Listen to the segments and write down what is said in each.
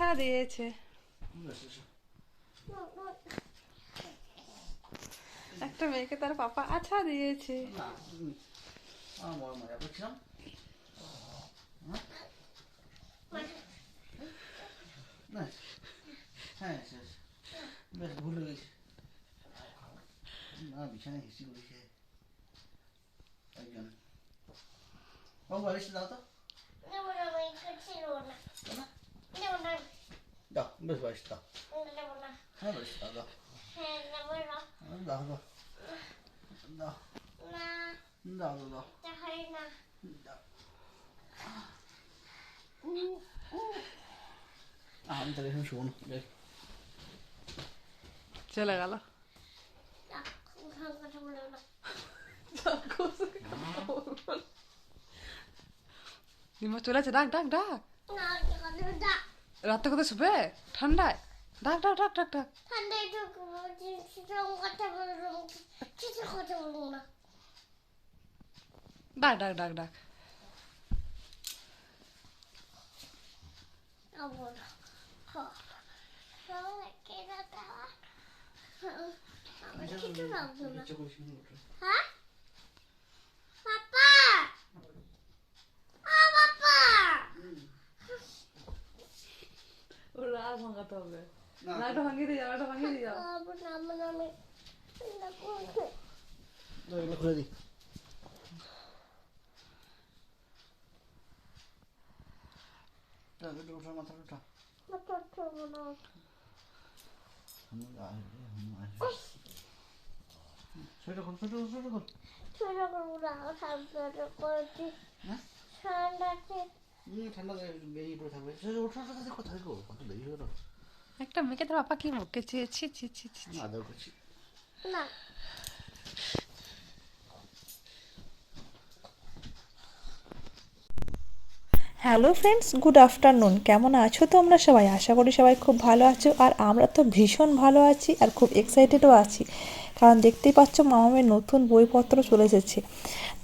আছা দিয়েছে। একটা মেয়েকে তার পাপা আছা দিয়েছে। মজা করছিলাম। হ্যাঁ বেশ ভুলে গেছি। না বিছানায় হিসি করেছে একজন। বাবু বালিশটা দাও তো। দাও বেশ বালিশ দাও। হ্যাঁ বালিশ দাও দাও দাও দাও দাও দাও দাও দাও। আমি তাহলে এখানে শোনো দেখ চলে গেল। নিমা চলে আছে, ডাক ডাক ডাক। রাতে কোথায় শুবে ঠান্ডায়? ডাক ডাক ডাক ডাক ডাক। ডাক ডাক ডাক ডাক। ওর রাগ ভাঙাতে হবে। রাগটা ভাঙিয়ে দিয়ে যাও, রাগটা ভাঙিয়ে দিয়ে যাও। এগুলো খুলে দিই। ওঠার মাথাটা ওঠা। সেটা খোল সেটা খোল সেটা খোল। ঠান্ডা বেরিয়ে পড়ে থাকবে। ওঠার কথা কোথায় গো? কত দেরি হলো। একটা মেয়েকে তার বাবা কি বকেছে, ছি ছি ছি ছি। আদর করছি। Hello friends, good afternoon. কেমন আছো তোমরা সবাই? আশা করি সবাই খুব ভালো আছো। আর আমরা তো ভীষণ ভালো আছি আর খুব এক্সাইটেডও আছি, কারণ দেখতেই পাচ্ছ মামামের নতুন বইপত্র চলে এসেছে।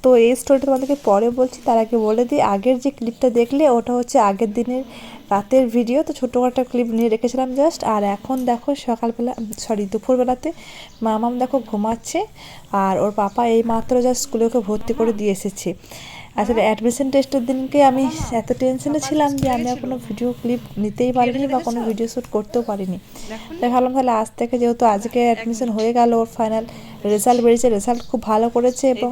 তো এই স্টোরিটা তোমাদেরকে পরে বলছি, তার আগে বলে দিই, আগের যে ক্লিপটা দেখলে ওটা হচ্ছে আগের দিনের রাতের ভিডিও। তো ছোটোখাটো ক্লিপ নিয়ে রেখেছিলাম জাস্ট। আর এখন দেখো সকালবেলা, দুপুরবেলাতে মামাম দেখো ঘুমাচ্ছে, আর ওর পাপা এই মাত্র জাস্ট স্কুলে ওকে ভর্তি করে দিয়ে এসেছে। আসলে অ্যাডমিশন টেস্টের দিনকে আমি এত টেনশনে ছিলাম যে আমি আর কোনো ভিডিও ক্লিপ নিতেই পারিনি বা কোনো ভিডিও শ্যুট করতেও পারিনি। তাই ভাবলাম তাহলে আজ থেকে, যেহেতু আজকে অ্যাডমিশন হয়ে গেল, ওর ফাইনাল রেজাল্ট বেরিয়েছে, রেজাল্ট খুব ভালো করেছে, এবং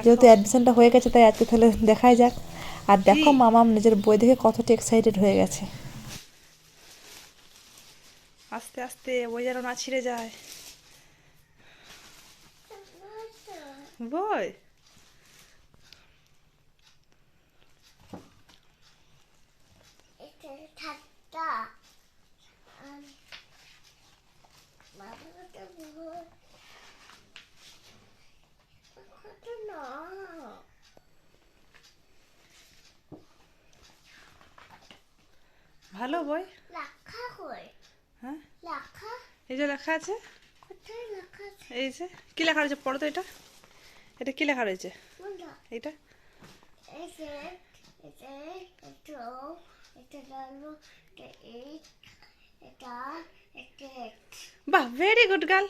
যেহেতু অ্যাডমিশনটা হয়ে গেছে তাই আজকে তাহলে দেখাই যাক। আর দেখো মামাম নিজের বই দেখে কতটা এক্সাইটেড হয়ে গেছে। আস্তে আস্তে বই যেন না ছিঁড়ে যায়। বই ভালো বই। হ্যাঁ এই যে লেখা আছে, এই যে কি লেখা রয়েছে পড়ো তো। এটা এটা কি লেখা রয়েছে? এইটা বাহ, ভেরি গুড গার্ল।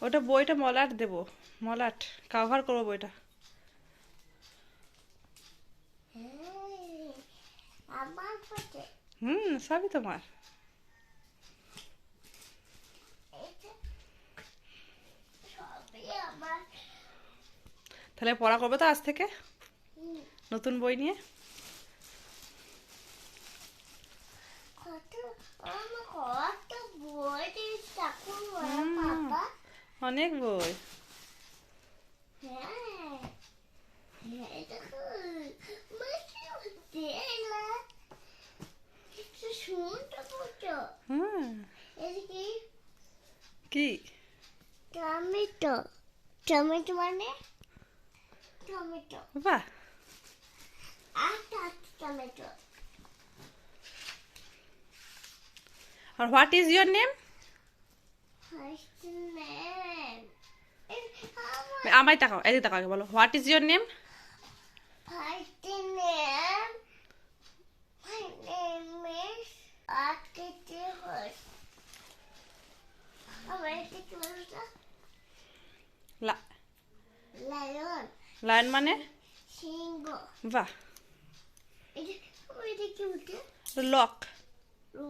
ওটা বইটা মলাট দেবো, মলাট কাভার করবো বইটা। সবই তোমার। তাহলে পড়া করবে তো আজ থেকে নতুন বই নিয়ে। অনেক বই। কি টমেটো? টমেটো মানে টমেটো। বাহ, টমেটো। আর what is your name? First name. আমায় তাকাও, এদিকে তাকাও, আগে বলো what is your name. Fighting name. My name is Akiti Horse. আমার একটি কি বলতো? লায়ন, লায়ন মানে সিংহ। বাহ। এটা কি বলতো? লক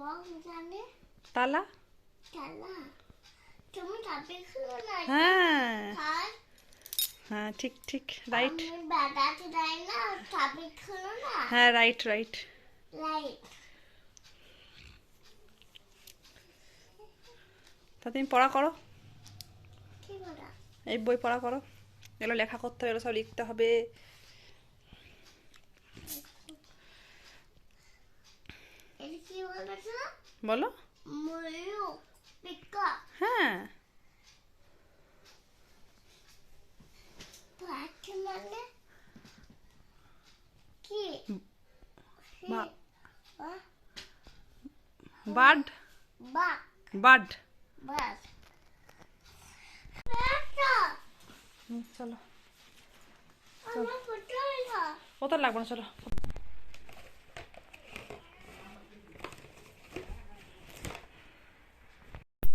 রং জানে, তালা। তালা। তুমি চাবি খুলো না। হ্যাঁ আর হ্যাঁ, ঠিক ঠিক, রাইট। আমি বাদাতে যাই না, চাবি খুলো না। হ্যাঁ, রাইট রাইট। লাইট। তা তুমি পড়া করো, কি বলা? এই বই পড়া করো, এগুলো লেখা করতে হবে, এগুলো সব লিখতে হবে। এটা কি বলছো? বলো। ময়ূর, পিকক। হ্যাঁ, পাখি মানে কি? বা- বাহ, বার্ড, বাহ, বার্ড। বাহ। বেটা, চলো, আমার কোথায় না? কত লাগবে না, চলো।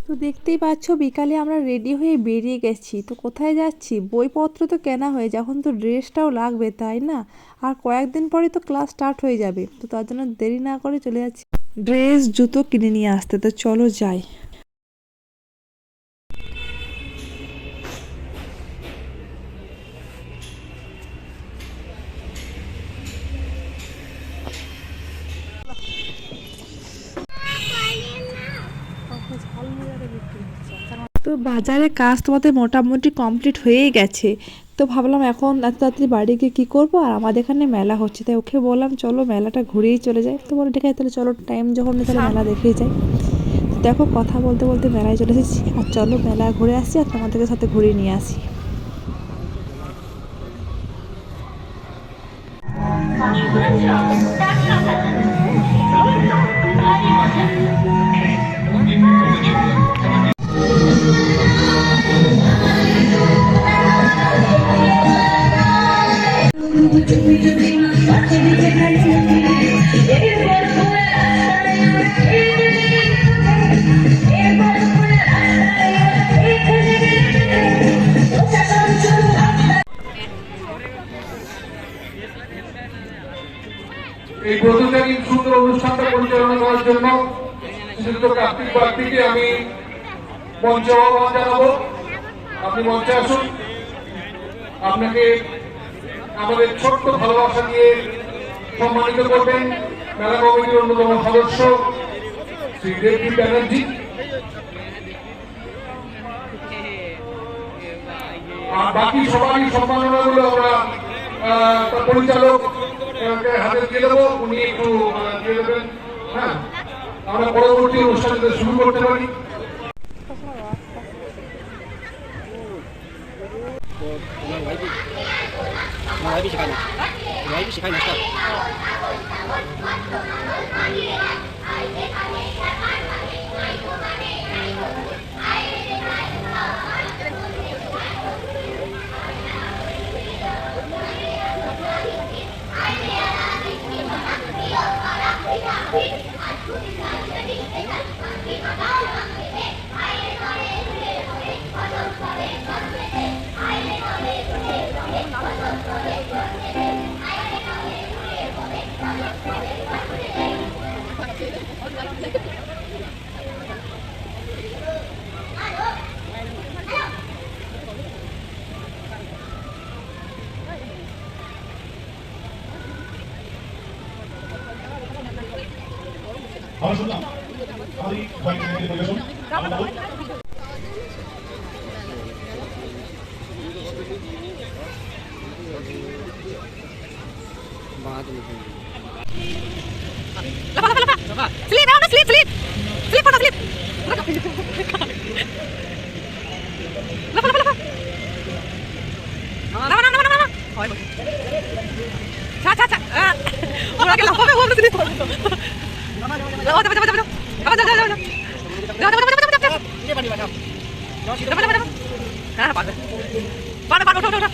তো দেখতেই পাচ্ছ বিকালে আমরা রেডি হয়ে বেরিয়ে গেছি। তো কোথায় যাচ্ছি? বইপত্র তো কেনা হয়ে, যখন তো ড্রেসটাও লাগবে তাই না? আর কয়েকদিন পরে তো ক্লাস স্টার্ট হয়ে যাবে, তো তার জন্য দেরি না করে চলে যাচ্ছি ড্রেস জুতো কিনে নিয়ে আসতে। তো চলো যাই। তো বাজারে কাজ তোমাদের মোটামুটি কমপ্লিট হয়েই গেছে। তো ভাবলাম এখন এত তাড়াতাড়ি বাড়ি গিয়ে কী করবো, আর আমাদের এখানে মেলা হচ্ছে, তাই ওকে বললাম চলো মেলাটা ঘুরেই চলে যাই। তো বলে ঠিক আছে তাহলে চলো, টাইম যখন নেই তাহলে মেলা দেখেই যাই। তো দেখো কথা বলতে বলতে মেলায় চলে এসেছি, আর চলো মেলা ঘুরে আসি আর তোমাদেরকে সাথে ঘুরিয়ে নিয়ে আসি। এই প্রতিযোগী সুন্দর অনুষ্ঠানটা পরিচালনা করার জন্য শ্রীযুক্ত কার্তিক বাগদিকে আমি মঞ্চে আহ্বান জানাবো। আপনি মঞ্চে আসুন, আপনাকে আমাদের ছোট্ট ভালোবাসা দিয়ে সম্মানিত করবেন মেলা কমিটির অন্যতম সদস্য শ্রী দেবী ব্যানার্জি। আর বাকি সবারই সম্মাননাগুলো আমরা পরিচালক হাতে দিয়ে দেবো, উনি একটু দিয়ে দেবেন। হ্যাঁ, আমরা পরবর্তী অনুষ্ঠানটা শুরু করতে পারি। আমরা শুনলাম আমাদের কয়েকদিন পরিবেশন স্লিপ, আমরা স্লিপ স্লিপ স্লিপ করো, স্লিপ। লাফা লাফা লাফা, নামা নামা নামা নামা, হয় হয়, ছা ছা ছা, ওরা কে লাফাবে, ওরা স্লিপ করবে তো। যাও যাও যাও যাও যাও, আবার যাও যাও যাও যাও যাও যাও যাও যাও যাও, হ্যাঁ পারবে, পারো পারো, ওঠো ওঠো ওঠো।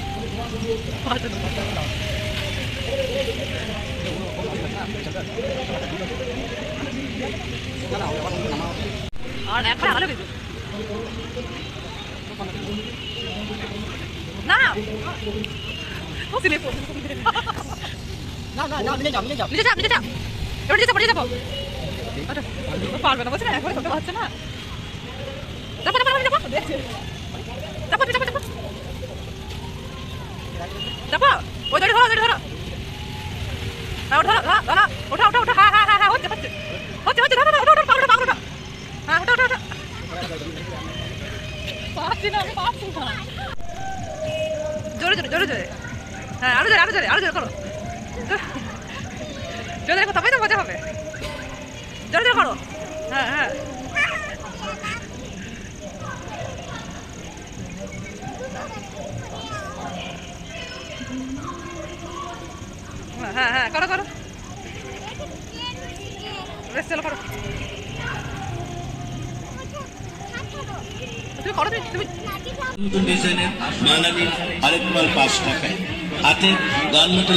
আর একবার আলো বেজো না না ও সিলে না না না মিলে যাও নিচে যা নিচে যা এবার নিচে পড়ে যাবো আচ্ছা পারবে না বলছে না একবার করতে পারছে না চাপো চাপো চাপো দেখছে চাপো চাপো চাপো চাপো ওই ধরে ধরো ধরো ওঠো ধরো ওঠো ওঠো ওঠো হ্যাঁ হ্যাঁ হ্যাঁ হচ্ছে হচ্ছে হচ্ছে হচ্ছে ধরো ওঠো ওঠো পাগল পাগল হ্যাঁ ওঠো ওঠো ওঠো পাচ্ছি না আমি পাচ্ছি না জোরে জোরে জোরে জোরে হ্যাঁ আরো জোরে আরো জোরে আরো জোরে করো জোরে দেখো তবেই তো মজা হবে জোরে জোরে করো হ্যাঁ হ্যাঁ হ্যাঁ হ্যাঁ করো করো বেশ চলো করো তুমি করো তুমি নতুন ডিজাইনের মানালি আরেক মাল 5 টাকায় হাতে গান মতো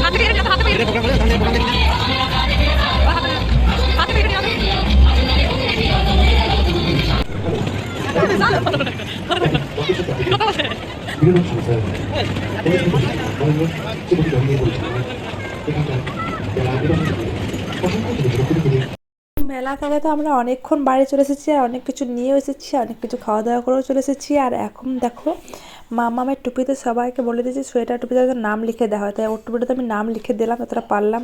হাতে বেরিয়ে যাও হাতে বেরিয়ে হাতে বেরিয়ে যাও কথা বলছে মেলা থেকে তো আমরা অনেকক্ষণ বাড়ি চলে এসেছি আর অনেক কিছু নিয়েও এসেছি, অনেক কিছু খাওয়া দাওয়া করেও চলে এসেছি। আর এখন দেখো মামামের টুপিতে সবাইকে বলে দিয়েছি সোয়েটার টুপিতে নাম লিখে দেওয়া হয়, তাই ওর টুপিটাতে আমি নাম লিখে দিলাম, এতটা পারলাম।